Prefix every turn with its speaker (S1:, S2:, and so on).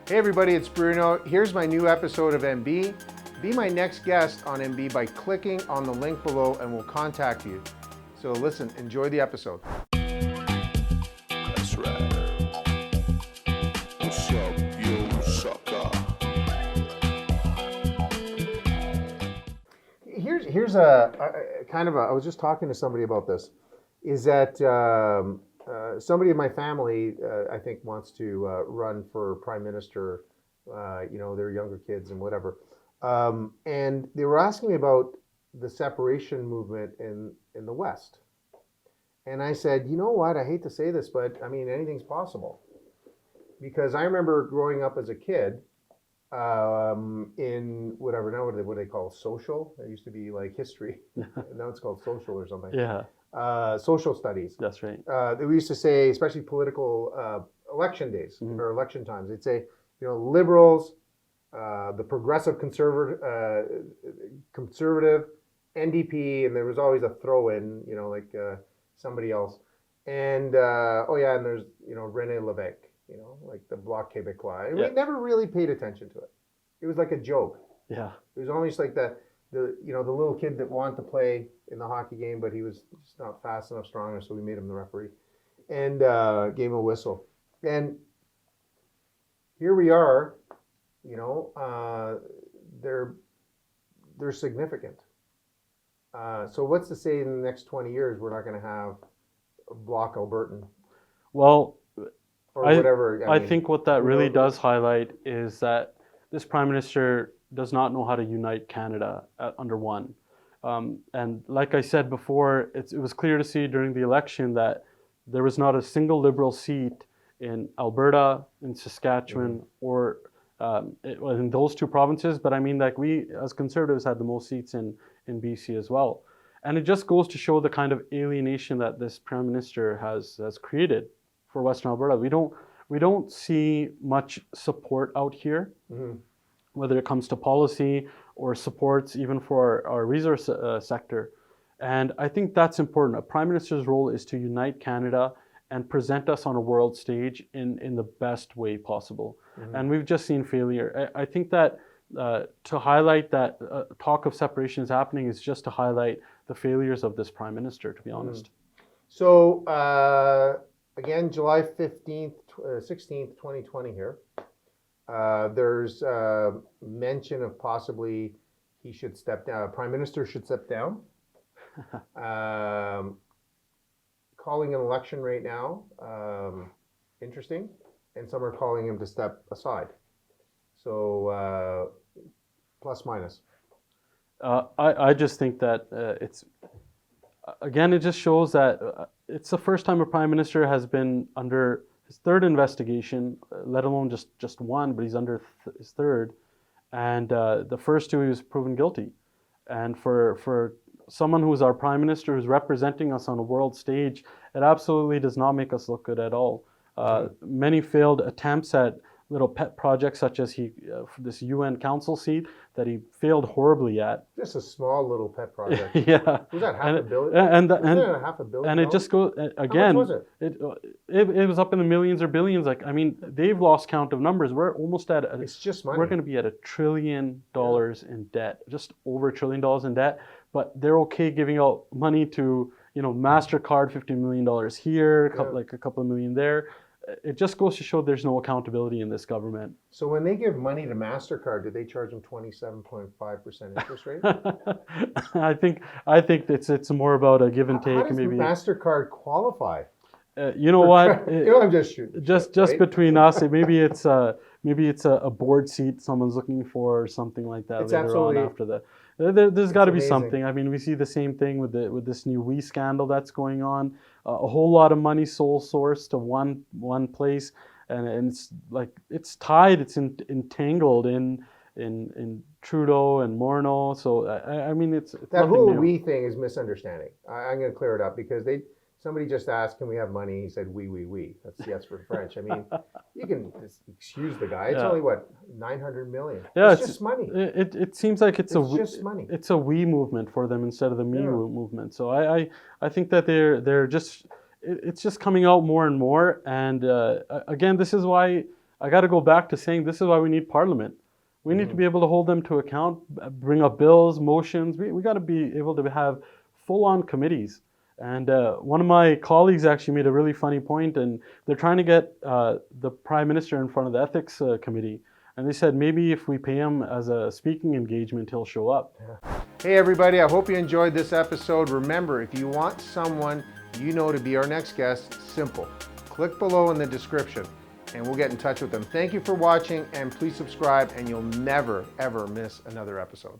S1: Hey everybody, it's Bruno. Here's my new episode of MB. Be my next guest on MB by clicking on the link below and we'll contact you. So listen, enjoy the episode.
S2: That's right. What's up, you sucker?
S1: Here's a kind of a, I was just talking to somebody about this, is that somebody in my family, I think, wants to run for prime minister, their younger kids and whatever. And they were asking me about the separation movement in the West. And I said, you know what, I hate to say this, but I mean, anything's possible. Because I remember growing up as a kid, in whatever, now what do they call social? It used to be like history. Now it's called social or something.
S3: Yeah,
S1: Social studies.
S3: that's right.
S1: We used to say, especially political election days or election times, they'd say, liberals, the progressive conservative, NDP, and there was always a throw in, somebody else. And, and there's, René Lévesque, like the Bloc Québécois. And
S3: Yeah.
S1: we never really paid attention to it. It was like a joke.
S3: Yeah,
S1: It was almost like the little kid that wanted to play in the hockey game, but he was just not fast enough, strong enough, so we made him the referee and gave him a whistle. And here we are, they're significant. So what's to say in the next 20 years we're not going to have a Bloc Albertan
S3: well,
S1: or whatever?
S3: I think what that really does highlight is that this prime minister does not know how to unite Canada under one. And like I said before, it was clear to see during the election that there was not a single Liberal seat in Alberta, in Saskatchewan, or in those two provinces. But I mean, like, we as Conservatives had the most seats in BC as well. And it just goes to show the kind of alienation that this prime minister has created for Western Alberta. We don't see much support out here, whether it comes to policy or supports even for our resource sector. And I think that's important. A prime minister's role is to unite Canada and present us on a world stage in the best way possible. And we've just seen failure. I think that to highlight that talk of separation is happening is just to highlight the failures of this prime minister, to be honest.
S1: So, again, July 15th, 16th, 2020 here. There's mention of possibly he should step down. Prime Minister should step down. Calling an election right now, interesting. And some are calling him to step aside. So, plus minus.
S3: I just think that it just shows that it's the first time a prime minister has been under his third investigation, let alone just one, but he's under his third. And the first two, he was proven guilty. And for someone who's our prime minister, who's representing us on a world stage, it absolutely does not make us look good at all. Many failed attempts at little pet projects, such as this UN council seat that he failed horribly at.
S1: Just a small little pet project.
S3: Yeah.
S1: Was that half a billion?
S3: And
S1: half a billion?
S3: And it just goes again.
S1: How much was
S3: It was up in the millions or billions. Like, I mean, they've lost count of numbers. We're almost at.
S1: It's just money.
S3: We're going to be at $1 trillion in debt, just over $1 trillion in debt. But they're okay giving out money to MasterCard, $50 million here, a couple of million there. It just goes to show there's no accountability in this government.
S1: So when they give money to MasterCard, do they charge them 27.5% interest rate?
S3: I think it's more about a give and take.
S1: How does
S3: maybe
S1: MasterCard qualify?
S3: You know what?
S1: I'm just shooting.
S3: Just
S1: right?
S3: between us, maybe it's a board seat someone's looking for or something like that
S1: It's
S3: later on after the. There's got to be something. I mean, we see the same thing with this new We scandal that's going on. A whole lot of money sole sourced to one place, and it's like it's tied. It's entangled in Trudeau and Morneau. So I mean, it's
S1: that whole
S3: new.
S1: We thing is misunderstanding. I'm going to clear it up because somebody just asked, "Can we have money?" He said, "We." That's yes for French. I mean, you can just excuse the guy. It's only what 900 million.
S3: Yeah,
S1: it's just money.
S3: It seems like it's
S1: just money.
S3: It's a we movement for them instead of the me movement. So I think that they're just it's just coming out more and more. And again, this is why I got to go back to saying this is why we need Parliament. We need to be able to hold them to account, bring up bills, motions. We got to be able to have full-on committees. And one of my colleagues actually made a really funny point, and they're trying to get the Prime Minister in front of the Ethics Committee. And they said maybe if we pay him as a speaking engagement, he'll show up.
S1: Hey everybody, I hope you enjoyed this episode. Remember, if you want someone you know to be our next guest, simple. Click below in the description and we'll get in touch with them. Thank you for watching, and please subscribe and you'll never ever miss another episode.